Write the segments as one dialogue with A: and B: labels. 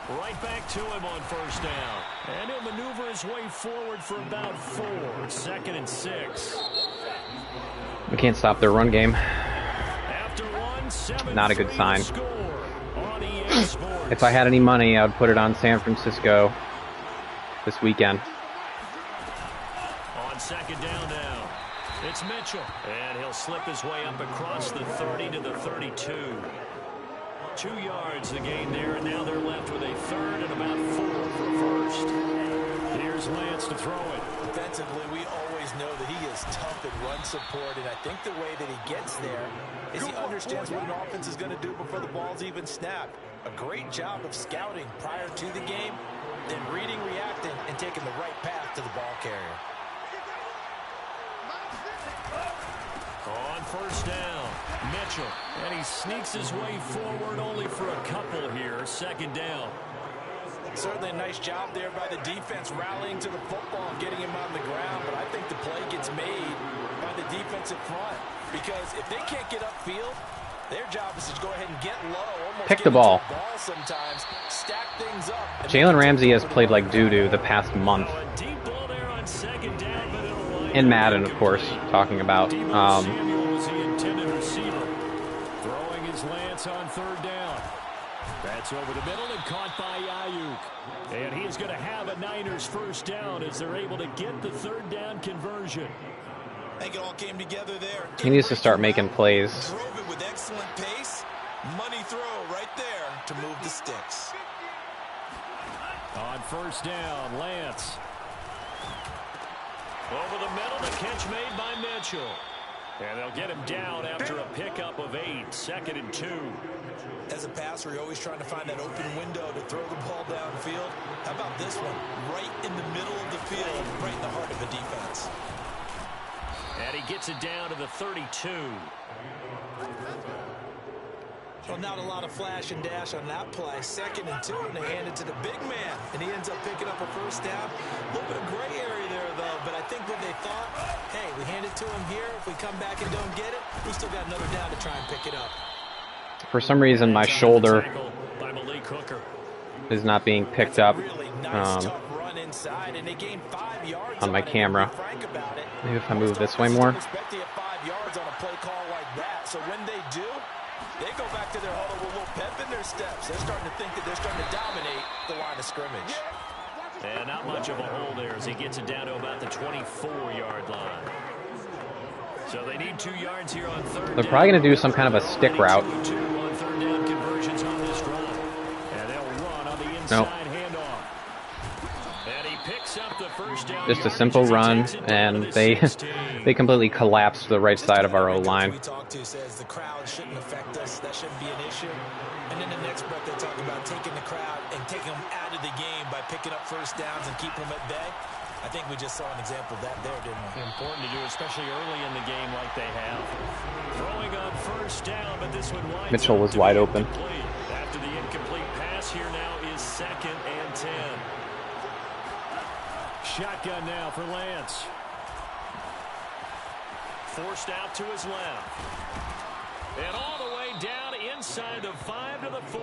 A: Right back to him on first down. And he'll maneuver his way forward for about 4. 2nd and 6.
B: We can't stop their run game. Not a good sign. If I had any money, I would put it on San Francisco this weekend.
A: On 2nd down now, it's Mitchell. And he'll slip his way up across the 30 to the 32. 2 yards the gain there, and now they're left with a 3rd and about 4 for first. Here's Lance to throw it.
C: Defensively, we always know that he is tough in run support, and I think the way that he gets there is he understands what an offense is going to do before the ball's even snapped. A great job of scouting prior to the game, then reading, reacting, and taking the right path to the ball carrier.
A: On first down, Mitchell, and he sneaks his way forward only for a couple here. 2nd down.
C: Certainly a nice job there by the defense rallying to the football and getting him on the ground, but I think the play gets made by the defensive front because if they can't get upfield, their job is to go ahead and get low, almost
B: pick the ball.
C: Sometimes, stack things up.
B: Jalen Ramsey has played like doo-doo the past month. In Madden, of course, talking about.
A: Throwing his Lance on 3rd down. That's over the middle and caught by Ayuk. And he is going to have a Niners first down as they're able to get the 3rd down conversion.
C: I think it all came together there.
B: He needs to start making plays.
C: Drove it with excellent pace. Money throw right there to move the sticks.
A: On first down, Lance. Over the middle, the catch made by Mitchell. And they'll get him down after a pickup of 8. 2nd and 2.
C: As a passer, you're always trying to find that open window to throw the ball downfield. How about this one? Right in the middle of the field, right in the heart of a defense.
A: And he gets it down to the 32.
C: Well, not a lot of flash and dash on that play. 2nd and 2, and they hand it to the big man. And he ends up picking up a first down. A little bit of gray area there, though. But I think what they thought, hey, we hand it to him here. If we come back and don't get it, we still got another down to try and pick it up.
B: For some reason, my shoulder is not being picked up on my camera. Maybe if I move this way more.
C: So when they do, they go back to their huddle with a little pep in their steps. They're starting to think that they're starting to dominate the line of scrimmage.
A: And not much of a hole there as he gets it down to about the 24-yard line. So they need 2 yards here on 3rd.
B: They're probably going to do some kind of a stick route. Nope. Just a simple run, and they completely collapsed the right side of our O-line.
C: We talked to says the crowd shouldn't affect us. That shouldn't be an issue. And then the next breath they talk about taking the crowd and taking them out of the game by picking up first downs and keeping them at bay. I think we just saw an example of that there, didn't we?
A: Important to do, especially early in the game like they have. Throwing on first down, but this one wide.
B: Mitchell was wide open.
A: After the incomplete pass, here now is 2nd and 10. Shotgun now for Lance. Forced out to his left. And all the way down inside the 5 to the 4.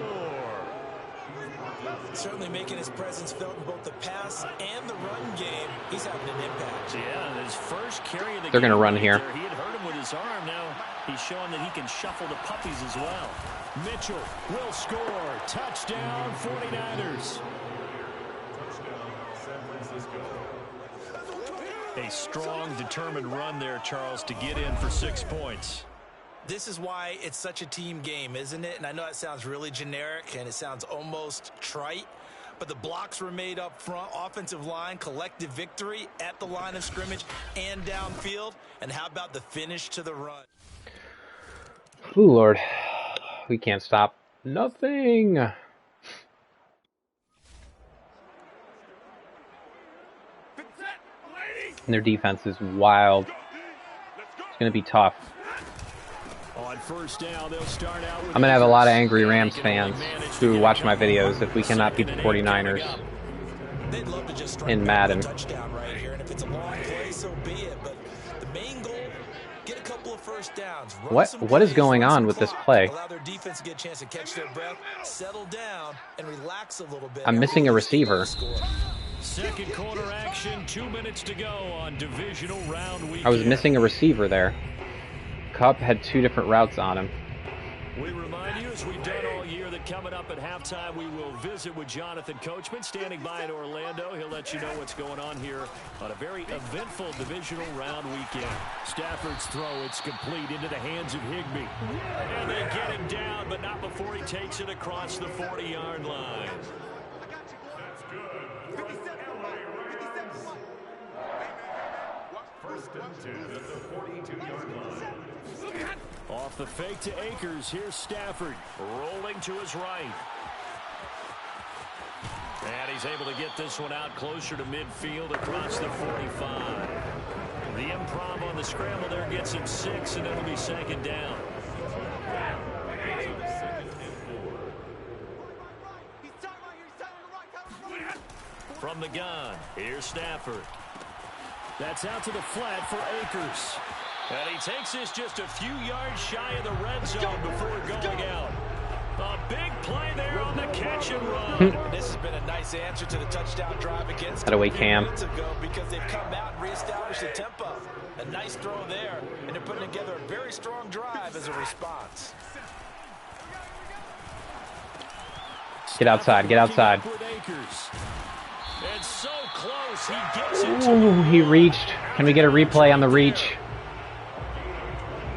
C: Certainly making his presence felt in both the pass and the run game. He's having an impact.
A: Yeah, his first carry of the
B: They're going to run here.
A: He had hurt him with his arm. Now he's showing that he can shuffle the puppies as well. Mitchell will score. Touchdown, 49ers. A strong, determined run there, Charles, to get in for 6 points.
C: This is why it's such a team game, isn't it? And I know it sounds really generic and it sounds almost trite, but the blocks were made up front, offensive line, collective victory at the line of scrimmage and downfield. And how about the finish to the run?
B: Ooh, Lord. We can't stop nothing. And their defense is wild. It's going to be tough.
A: On first down, they'll start out with
B: I'm going to have a lot of angry Rams fans who watch my videos if we cannot beat the 49ers in Madden.
C: Touchdown right here, and if it's a long play, so be it. But the main goal, get a couple of first downs.
B: What is going on with this play?
C: Allow their defense to get a chance to catch their breath, settle down, and relax a little bit.
B: I'm missing a receiver.
A: Second quarter action, 2 minutes to go on Divisional Round weekend.
B: I was missing a receiver there. Cup had 2 different routes on him.
A: We remind you, as we've done all year, that coming up at halftime, we will visit with Jonathan Coachman, standing by in Orlando. He'll let you know what's going on here on a very eventful Divisional Round weekend. Stafford's throw, it's complete into the hands of Higbee. And they get him down, but not before he takes it across the 40-yard line.
D: First and 10 at the 42-yard line.
A: Off the fake to Akers. Here's Stafford rolling to his right. And he's able to get this one out closer to midfield across the 45. The improv on the scramble there gets him 6, and it'll be second down. From the gun, here's Stafford. That's out to the flat for Akers. And he takes this just a few yards shy of the red zone before going out. A big play there on the catch and run.
C: This has been a nice answer to the touchdown drive against
B: That away Cam.
C: because they've come out and reestablished the tempo. A nice throw there, and they're putting together a very strong drive as a response.
B: Get outside, get outside.
A: And so close, he gets it.
B: Ooh, he reached. Can we get a replay on the reach?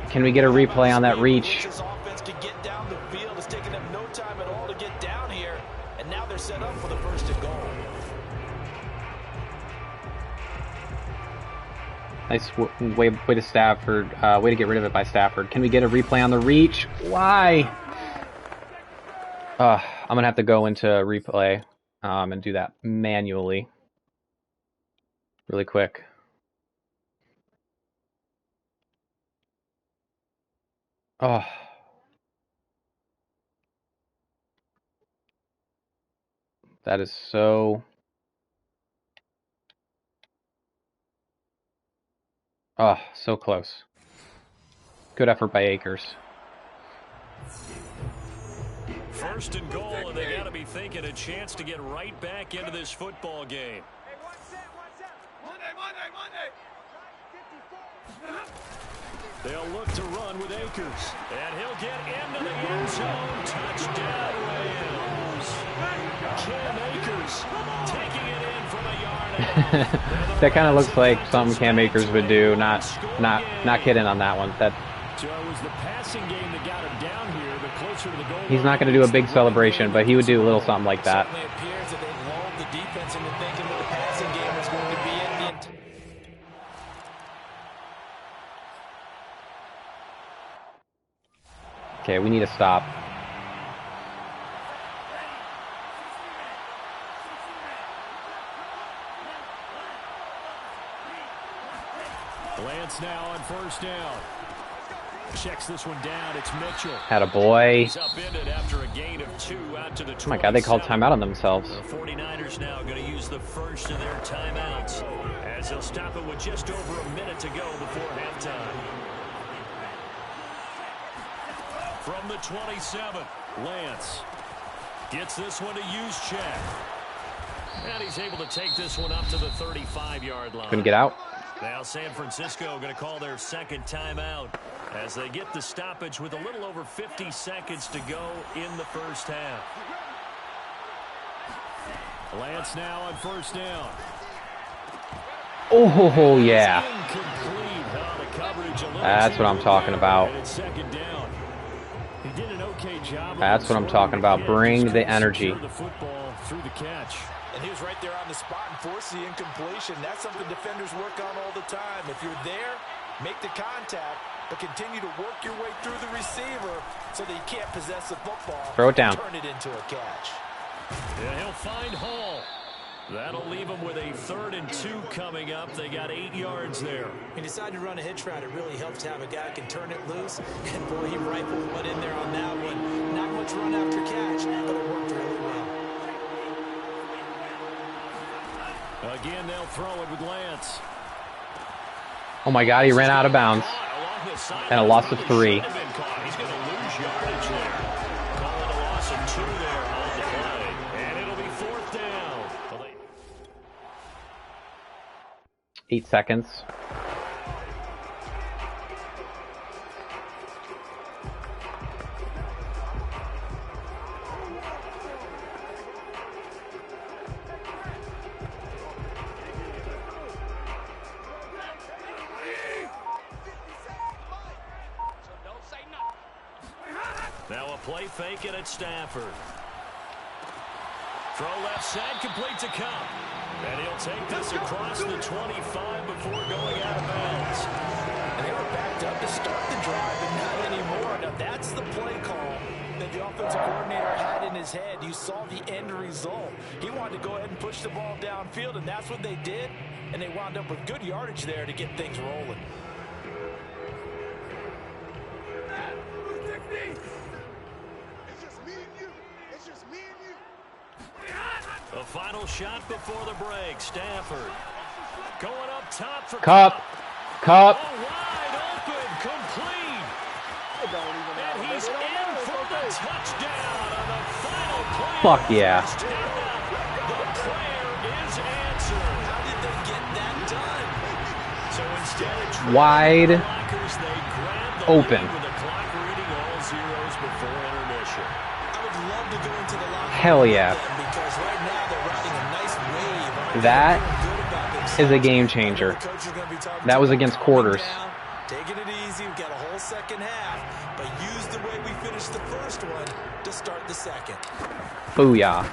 B: Can we get a replay on that reach?
C: This offense can get down the field. It's taken them no time at all to get down here, and now they're set up for the first and goal.
B: Nice way to Stafford. Way to get rid of it by Stafford. Can we get a replay on the reach? Why? I'm gonna have to go into replay and do that manually, really quick. Oh. That is so... Oh, so close. Good effort by Akers.
A: First and goal, and they got to be thinking a chance to get right back into this football game. They'll look to run with Akers, and he'll get into the end zone. Touchdown, Rams. Cam Akers taking it in from a yard out.
B: That kind of looks like something Cam Akers would do. Not kidding on that one.
A: So it was the passing game that got him down here, but closer to the goal.
B: He's not going to do a big celebration, but he would do a little something like that.
C: It certainly appears that they've lulled the defense into thinking that the passing game was going to be it.
B: Okay, we need to stop.
A: Lance now on first down. Checks this one down. It's Mitchell.
B: Had a boy.
A: He's upended after a gain of 2 out to the 27.
B: Oh my God, they called timeout on themselves.
A: The 49ers now going to use the first of their timeouts as they'll stop it with just over a minute to go before halftime. From the 27, Lance gets this one to Juszczyk. And he's able to take this one up to the 35-yard line.
B: Couldn't get out.
A: Now San Francisco going to call their second timeout as they get the stoppage with a little over 50 seconds to go in the first half. Lance now on first down.
B: Oh, yeah.
A: Incomplete.
B: That's what I'm talking about.
A: And it's second down. He did an okay job.
B: That's what I'm talking about. Bring the energy.
A: The football through the catch.
C: And he was right there on the spot and forced the incompletion. That's something defenders work on all the time. If you're there, make the contact, but continue to work your way through the receiver so that you can't possess the football.
B: Throw it down.
C: Turn it into a catch.
A: Yeah, he'll find Hall. That'll leave him with a 3rd and 2 coming up. They got 8 yards there.
C: He decided to run a hitch route. It really helps to have a guy who can turn it loose. And boy, he rifled one in there on that one. Not much run after catch, but it worked really well.
A: Again, they'll throw it with Lance.
B: Oh my God, he ran out of bounds.
A: Along
B: And a loss of 3.
A: He's going to lose yardage there. Calling a loss of 2 there on the play. And it'll be 4th down.
B: 8 seconds.
A: Now a play fake it at Stafford. Throw left side, completes a Cup. And he'll take this across the 25 before going out of bounds.
C: And they were backed up to start the drive, but not anymore. Now that's the play call that the offensive coordinator had in his head. You saw the end result. He wanted to go ahead and push the ball downfield, and that's what they did. And they wound up with good yardage there to get things rolling.
A: A final shot before the break. Stafford going up top for
B: Cup.
A: Wide open, complete. And he's in for the touchdown on the final play.
B: Fuck yeah.
A: The prayer is answered.
C: How did they get that done?
A: So instead of
B: Wide
A: the blockers, they grabbed the
B: open.
A: lead with the clock reading all zeros before intermission.
C: I would love to go into the locker room
B: Hell yeah.
C: with them because right now they're riding a nice wave.
B: That
C: Good about themselves.
B: is a game changer.
C: The coach is gonna be talking
B: That
C: to
B: was
C: them,
B: against
C: calming
B: quarters.
C: down, taking it easy. We've got a whole second half, but use the way we finished the first one to start the second.
B: Booyah.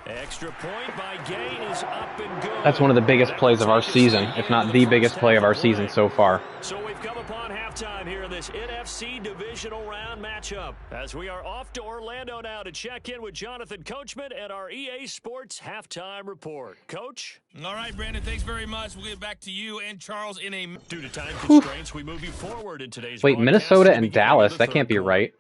A: Extra point by Gain is up and good.
B: That's one of the biggest plays of our season, if not the biggest play of our season so far.
A: So we've come upon halftime here in this NFC Divisional Round matchup as we are off to Orlando now to check in with Jonathan Coachman and our EA Sports Halftime Report. Coach?
E: All right, Brandon, thanks very much. We'll get back to you and Charles in a...
A: Due to time constraints, we move you forward in today's
B: Wait,
A: broadcast
B: Minnesota
A: to
B: and
A: begin
B: Dallas?
A: the
B: That
A: third
B: can't be
A: quarter.
B: right.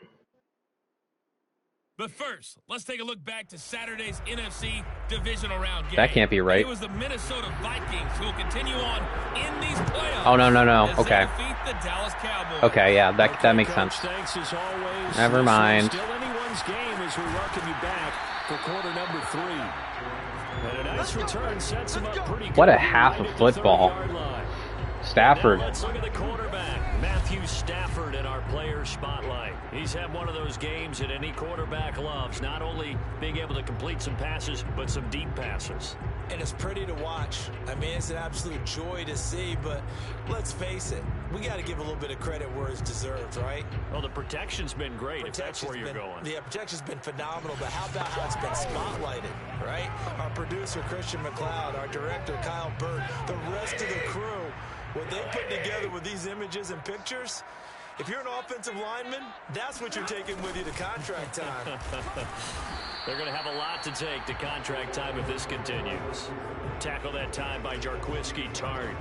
E: But first, let's take a look back to Saturday's NFC Divisional Round game.
B: That can't be right.
E: It was the Minnesota Vikings who will continue on in these playoffs.
B: Oh, no.
E: as they
B: Okay.
E: defeat the Dallas Cowboys.
B: Okay, yeah, that makes
A: Coach,
B: sense.
A: thanks as always.
B: Never
A: This is
B: mind.
A: Still anyone's game as we welcome you back for quarter number 3. And a nice return sets him up pretty good.
B: What a half
A: right
B: of
A: at the
B: football.
A: 30-yard line.
B: Stafford.
A: Now let's look at the quarterback, Matthew Stafford, in our player spotlight. He's had one of those games that any quarterback loves, not only being able to complete some passes, but some deep passes.
C: And it's pretty to watch. I mean, it's an absolute joy to see, but let's face it, we got to give a little bit of credit where it's deserved, right?
A: Well, the protection's been great, if that's where you're going.
C: Yeah, protection's been phenomenal, but how about how it's been spotlighted, right? Our producer, Christian McLeod, our director, Kyle Burt, the rest of the crew, what they put together with these images and pictures, if you're an offensive lineman, that's what you're taking with you to contract time.
A: They're going to have a lot to take to contract time if this continues. Tackle that time by Jarquiski Tart.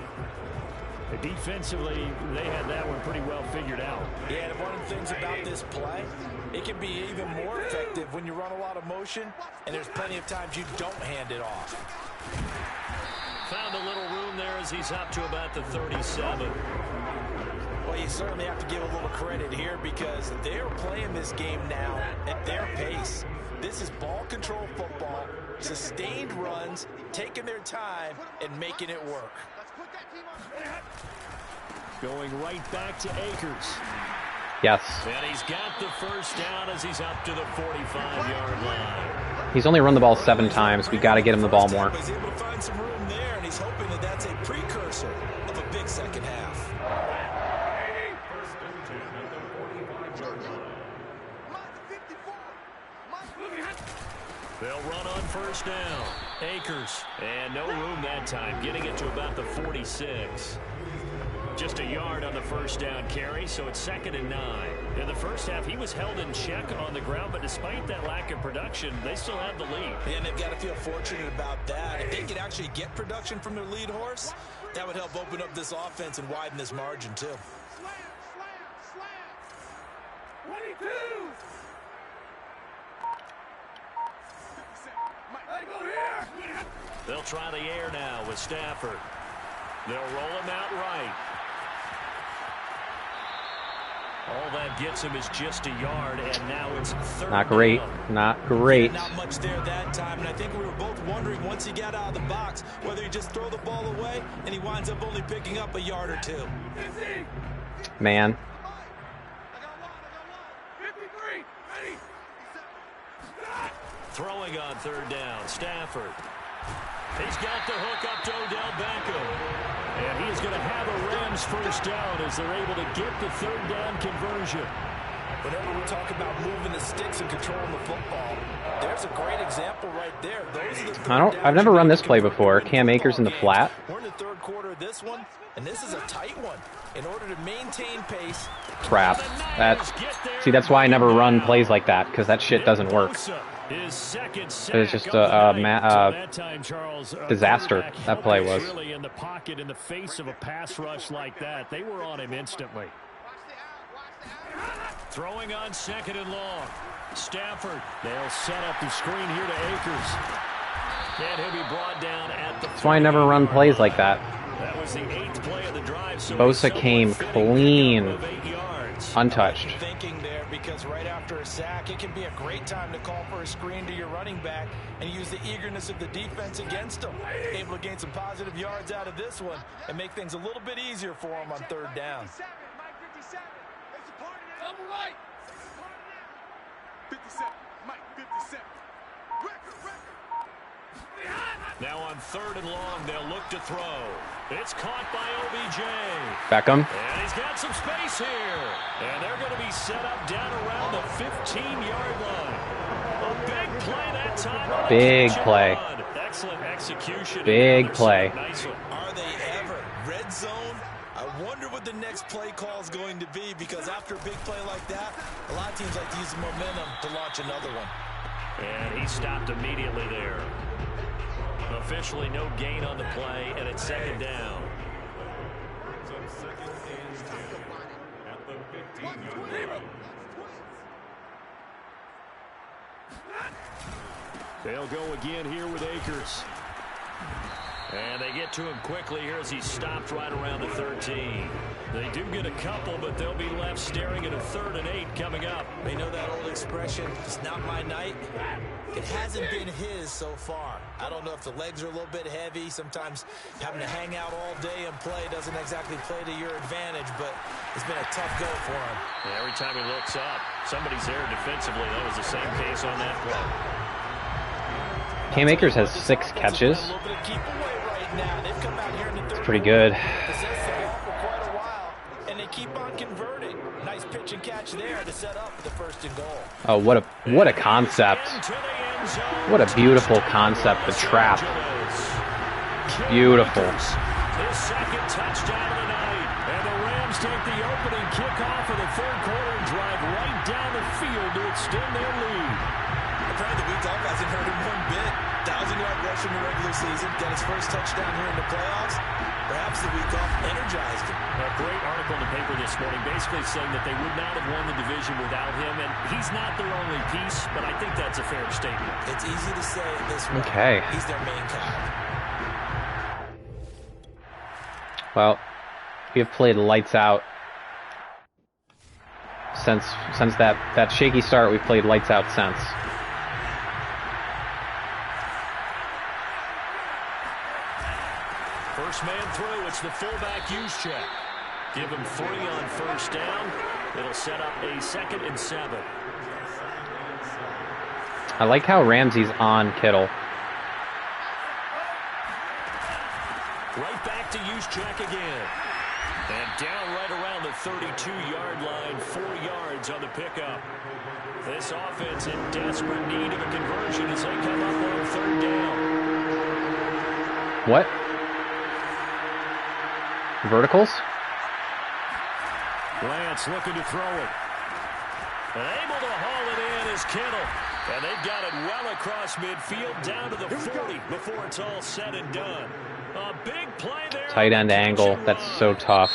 A: Defensively, they had that one pretty well figured out.
C: Yeah, and one of the things about this play, it can be even more effective when you run a lot of motion, and there's plenty of times you don't hand it off.
A: Found a little room there as he's up to about the 37.
C: Well, you certainly have to give a little credit here because they're playing this game now at their pace. This is ball control football, sustained runs, taking their time, and making it work.
A: Going right back to Akers.
B: Yes.
A: And he's got the first down as he's up to the 45-yard line.
B: He's only run the ball 7 times. We got to get him the ball more.
C: He's able to find some room there, and he's hoping that that's a precursor of a big second half.
A: They'll run on first down. Akers. And no room that time, getting it to about the 46. Just a yard on the first down carry, so it's 2nd and 9. In the first half, he was held in check on the ground, but despite that lack of production, they still have the lead.
C: And they've got to feel fortunate about that. If they could actually get production from their lead horse, that would help open up this offense and widen this margin, too.
A: They'll try the air now with Stafford. They'll roll him out right. All that gets him is just a yard, and now it's third
B: Not great.
A: down.
B: Not great.
C: Not much there that time, and I think we were both wondering once he got out of the box whether he just throw the ball away and he winds up only picking up a yard or two.
B: Man.
A: Throwing on third down, Stafford. He's got the hook up to Odell Beckham. And he is going to have a Rams first down as they're able to get the third down conversion.
C: Whenever we talk about moving the sticks and controlling the football, there's a great example right there.
B: I've never run this play before. Cam Akers in the flat.
C: We're in the third quarter of this one, and this is a tight one. In order to maintain pace.
B: Crap. See, that's why I never run plays like that, because that shit doesn't work. It was just a disaster, that play was.
A: Really in the pocket in the face of a pass rush like that. They were on him instantly. Throwing on second and long. Stafford. They'll set up the screen here to Akers. And he'll be brought down at the...
B: That's why I never run plays like that.
A: That was the 8th play of the drive. So
B: Bosa came clean, untouched.
C: Thinking there, because right after a sack, it can be a great time to call for a screen to your running back and use the eagerness of the defense against them. Able to gain some positive yards out of this one and make things a little bit easier for them on third down.
E: Right.
D: 57, Mike, 57.
A: Now on third and long, they'll look to throw. It's caught by OBJ.
B: Beckham.
A: And he's got some space here. And they're going to be set up down around the 15-yard line. A big play that time.
B: Big play.
A: Excellent execution.
B: Big play.
C: Are they ever? Red zone? I wonder what the next play call is going to be, because after a big play like that, a lot of teams like to use the momentum to launch another one.
A: And he stopped immediately there. Officially no gain on the play, and it's second down. They'll go again here with Akers. And they get to him quickly here as he stopped right around the 13. They do get a couple, but they'll be left staring at a 3rd and 8 coming up.
C: They know that old expression, it's not my night. It hasn't been his so far. I don't know if the legs are a little bit heavy. Sometimes having to hang out all day and play doesn't exactly play to your advantage, but it's been a tough go for him.
A: Yeah, every time he looks up, somebody's there defensively. That was the same case on that play.
B: Cam Akers has 6 catches. It's pretty good.
C: And they keep on converting. Nice pitch and catch there to set up the 1st and goal.
B: Oh, what a concept. What a beautiful concept, the trap. Beautiful.
A: His second touchdown of the night. And the Rams take the opening kickoff of the 3rd quarter and drive right down the field to extend their lead.
C: Apparently the week off hasn't hurt him one bit. 1,000-yard rush in the regular season. Got his first touchdown here in the playoffs. Perhaps the week off energized him.
A: A great article in the paper this morning basically saying that they would not have won the division without him, and he's not their only piece, but I think that's a fair statement.
C: It's easy to say it this way.
B: Okay.
C: He's their main guy.
B: Well, we have played lights out. Since that shaky start, we've played lights out since.
A: First man through, it's the fullback use check. Give him 3 on first down. It'll set up a 2nd and 7.
B: I like how Ramsey's on Kittle.
A: Right back to use check again. And down right around the 32-yard line, 4 yards on the pickup. This offense in desperate need of a conversion as they come up on 3rd down.
B: What? Verticals?
A: Lance looking to throw it. And able to haul it in is Kittle. And they've got it well across midfield down to the 40 before it's all said and done. A big play there.
B: Tight end angle. That's so tough.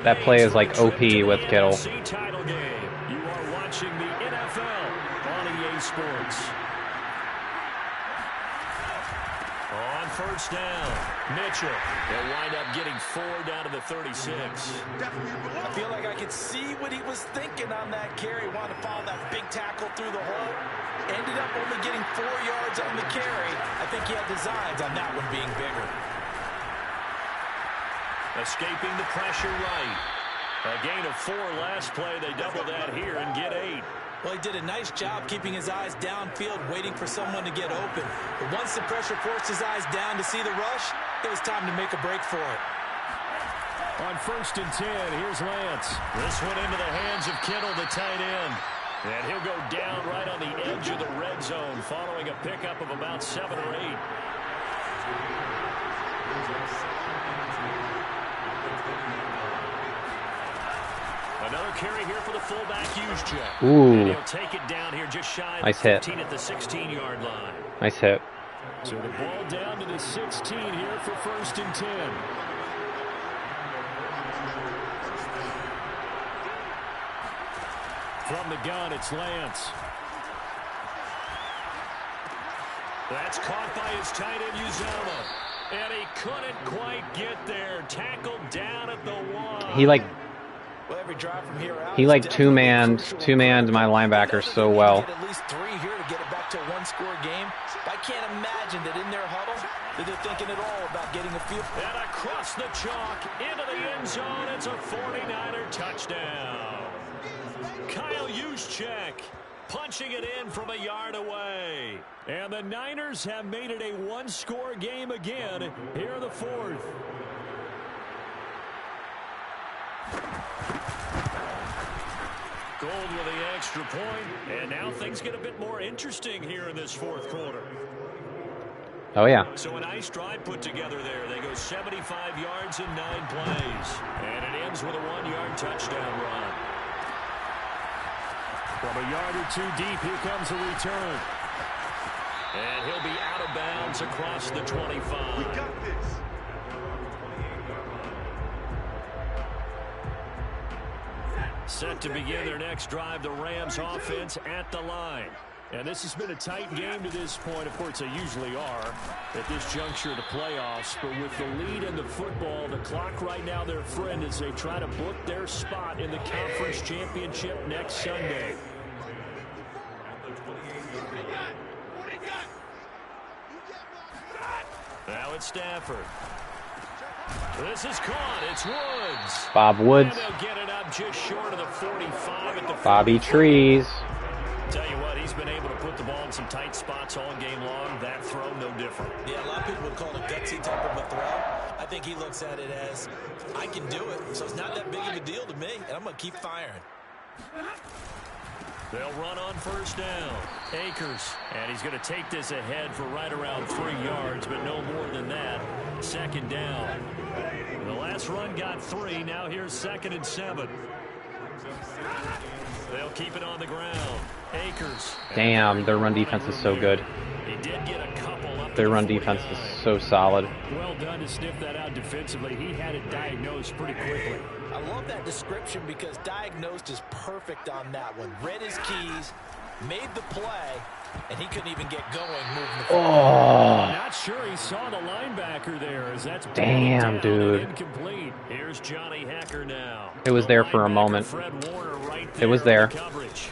B: That play is like OP with Kittle.
A: Title game. You are watching the NFL on EA Sports. On first down. Mitchell. They'll wind up getting 4 down to the 36.
C: I feel like I could see what he was thinking on that carry. Wanted to follow that big tackle through the hole. Ended up only getting 4 yards on the carry. I think he had designs on that one being bigger.
A: Escaping the pressure right. A gain of 4 last play. They double that here and get 8.
C: Well, he did a nice job keeping his eyes downfield, waiting for someone to get open. But once the pressure forced his eyes down to see the rush, it was time to make a break for it.
A: On 1st and 10, here's Lance. This one into the hands of Kittle, the tight end. And he'll go down right on the edge of the red zone, following a pickup of about 7 or 8. Another carry here for the fullback, Juszczyk.
B: Ooh.
A: And he'll take it down here just shy of
B: Nice
A: 15
B: hit.
A: at the 16-yard line.
B: Nice hit.
A: So the ball down to the 16 here for 1st and 10. From the gun, it's Lance. That's caught by his tight end, Uzama. And he couldn't quite get there. Tackled down at the 1.
B: He like
C: Well, every drive from here out,
B: two-manned my linebacker so well.
C: At least 3 here to get it back to a 1-score game. I can't imagine that in their huddle that they're thinking at all about getting a field.
A: And across the chalk into the end zone, it's a 49er touchdown. Kyle Juszczyk punching it in from a yard away. And the Niners have made it a 1-score game again here in the 4th. Gold with the extra point, and now things get a bit more interesting here in this 4th quarter.
B: Oh, yeah.
A: So a nice drive put together there. They go 75 yards in 9 plays. And it ends with a 1-yard touchdown run. From a yard or 2 deep, here comes a return. And he'll be out of bounds across the 25.
D: We got this.
A: Set to begin their next drive, the Rams offense at the line. And this has been a tight game to this point. Of course, they usually are at this juncture of the playoffs. But with the lead in the football, the clock right now their friend as they try to book their spot in the conference championship next Sunday. Now it's Stafford. This is caught. It's Woods.
B: Bob Woods.
A: And they'll get it up just short of the 45 at the
B: Bobby
A: 44.
B: Trees.
A: Tell you what, he's been able to put the ball in some tight spots all game long. That throw, no different.
C: Yeah, a lot of people would call it a gutsy type of a throw. I think he looks at it as, I can do it, so it's not that big of a deal to me, and I'm going to keep firing.
A: They'll run on 1st down. Akers. And he's going to take this ahead for right around 3 yards, but no more than that. 2nd down. The last run got 3. Now here's 2nd and 7. They'll keep it on the ground. Akers.
B: Damn, their run defense is so good.
A: He did get a couple up.
B: Their run defense is so solid.
A: Well done to sniff that out defensively. He had it diagnosed pretty quickly.
C: I love that description because diagnosed is perfect on that one. Read his keys, made the play, and he couldn't even get going moving the ball.
B: Oh,
A: Not sure he saw the linebacker there as that's
B: damn,
A: down
B: dude.
A: incomplete. Here's Johnny Hecker now.
B: It was there for a moment.
A: Fred Warner right
B: It was there.
A: in the coverage.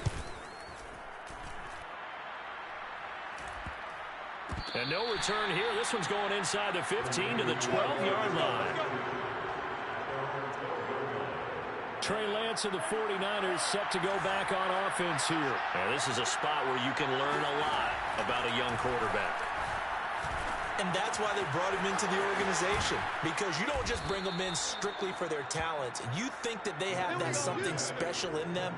A: And no return here. This one's going inside the 15 to the 12-yard line. Trey Lance of the 49ers set to go back on offense here. Now, this is a spot where you can learn a lot about a young quarterback.
C: And that's why they brought him into the organization, because you don't just bring them in strictly for their talents. You think that they have that something special in them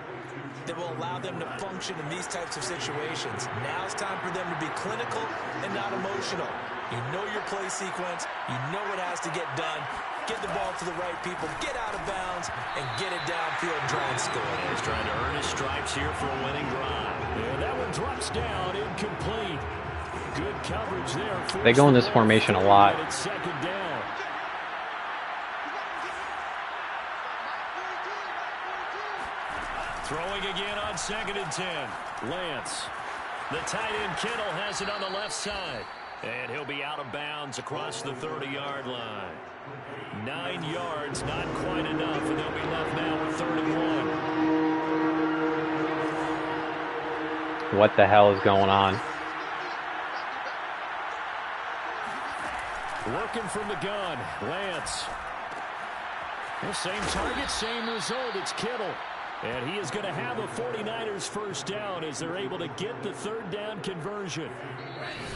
C: that will allow them to function in these types of situations. Now it's time for them to be clinical and not emotional. You know your play sequence. You know what has to get done. Get the ball to the right people, get out of bounds, and get it downfield and try and score.
A: He's trying to earn his stripes here for a winning drive. Yeah, that one drops down, incomplete. Good coverage there.
B: They go in this formation a lot.
A: It's 2nd down. Throwing again on 2nd and 10. Lance. The tight end Kittle has it on the left side. And he'll be out of bounds across the 30-yard line. 9 yards, not quite enough, and they'll be left now with 31.
B: What the hell is going on?
A: Working from the gun, Lance. The same target, same result. It's Kittle. And he is going to have a 49ers first down as they're able to get the third down conversion.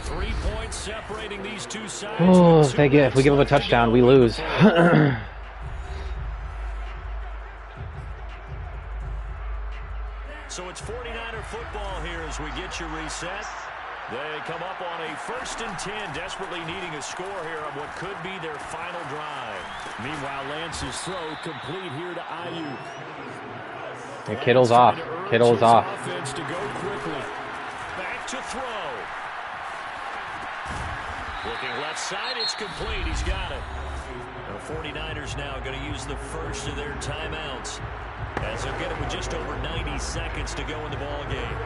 A: 3 points separating these two sides.
B: Oh, if we give up a touchdown, we lose.
A: So it's 49er football here as we get you reset. They come up on a 1st and 10, desperately needing a score here on what could be their final drive. Meanwhile, Lance's throw complete here to Ayuk.
B: Yeah, Kittle's off. Kittle's off.
A: Offense to go quickly. Back to throw. Looking left side, it's complete. He's got it. The 49ers now going to use the first of their timeouts as they'll get it with just over 90 seconds to go in the ball game.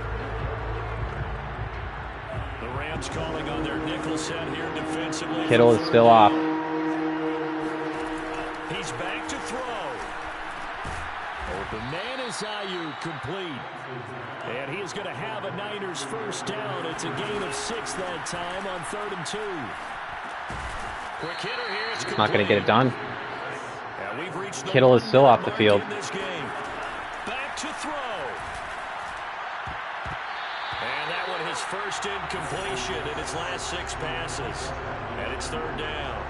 A: The Rams calling on their nickel set here defensively.
B: Kittle is still off.
A: He's back to throw. Open man is Ayuk, complete. And he is going to have a Niners first down. It's a gain of 6 that time on 3rd and 2. Quick hitter here. It's
B: not going to get it done.
A: Yeah, we've reached the
B: Kittle is still off the field.
A: Back to throw. And that one his first incompletion in his last 6 passes. And it's 3rd down.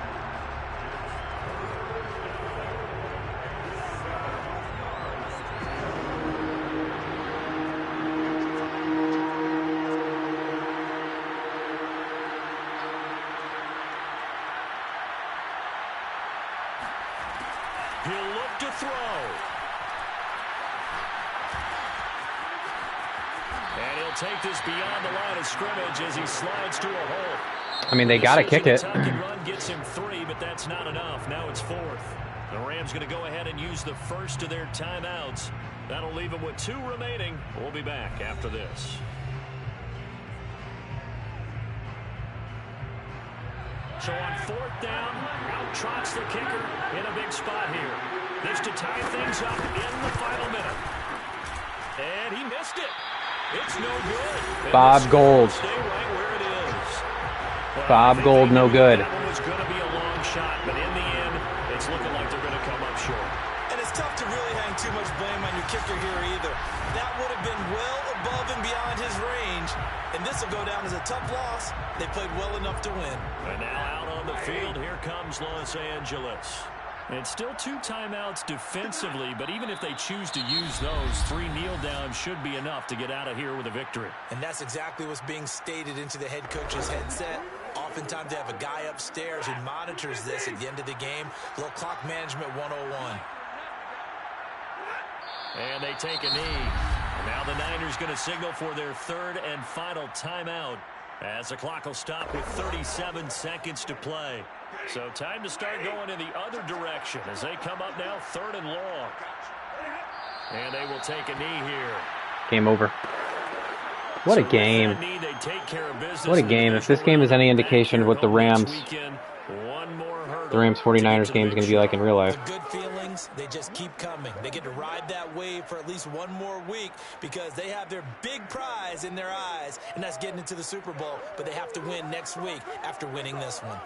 A: He'll look to throw. And he'll take this beyond the line of scrimmage as he slides to a hole.
B: I mean, they got to kick it.
A: Tuck and run gets him 3, but that's not enough. Now it's 4th. The Rams going to go ahead and use the first of their timeouts. That'll leave them with 2 remaining. We'll be back after this. So on 4th down, out trots the kicker in a big spot here. This to tie things up in the final minute. And he missed it. It's no good.
B: Bob Gold.
A: Stay right where it is. Well,
B: Bob Gold, no good.
A: That one was going to be a long shot, but in the end, it's looking like they're going to come up short.
C: And it's tough to really hang too much blame on your kicker here either. That would have been well above and beyond his range. And this will go down as a tough loss. They played well enough to win.
A: And now out on the field, here comes Los Angeles. It's still 2 timeouts defensively, but even if they choose to use those, 3 kneel downs should be enough to get out of here with a victory.
C: And that's exactly what's being stated into the head coach's headset. Oftentimes they have a guy upstairs who monitors this at the end of the game. A little clock management 101.
A: And they take a knee. And now the Niners going to signal for their 3rd and final timeout as the clock will stop with 37 seconds to play. So time to start going in the other direction as they come up now 3rd and long. And they will take a knee here.
B: Game over. What a game. What a game. If this game is any indication of what the Rams 49ers game is going to be like in real life.
C: The good feelings, they just keep coming. They get to ride that wave for at least 1 more week because they have their big prize in their eyes, and that's getting into the Super Bowl. But they have to win next week after winning this one.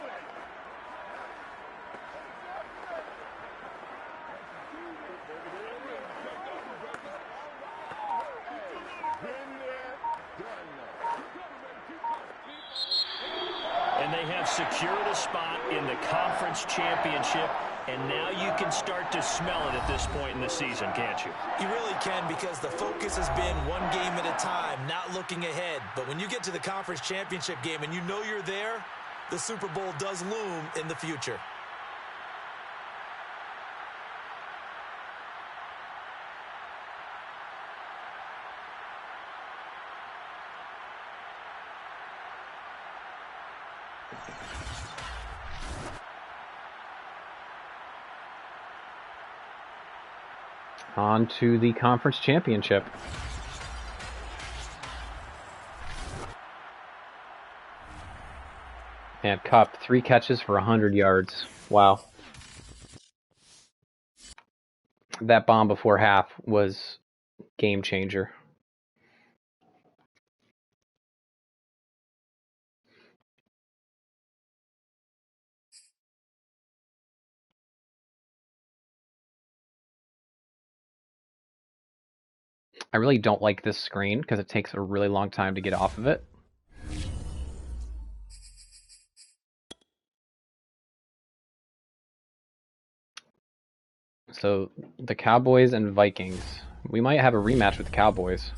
A: And they have secured a spot in the conference championship, and now you can start to smell it at this point in the season, can't you?
C: You really can, because the focus has been 1 game at a time, not looking ahead. But when you get to the conference championship game and you know you're there, the Super Bowl does loom in the future.
B: On to the conference championship. And Cup, 3 catches for 100 yards. Wow. That bomb before half was game changer. I really don't like this screen because it takes a really long time to get off of it. So, the Cowboys and Vikings. We might have a rematch with the Cowboys.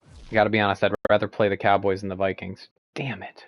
B: I gotta be honest, I'd rather play the Cowboys than the Vikings. Damn it.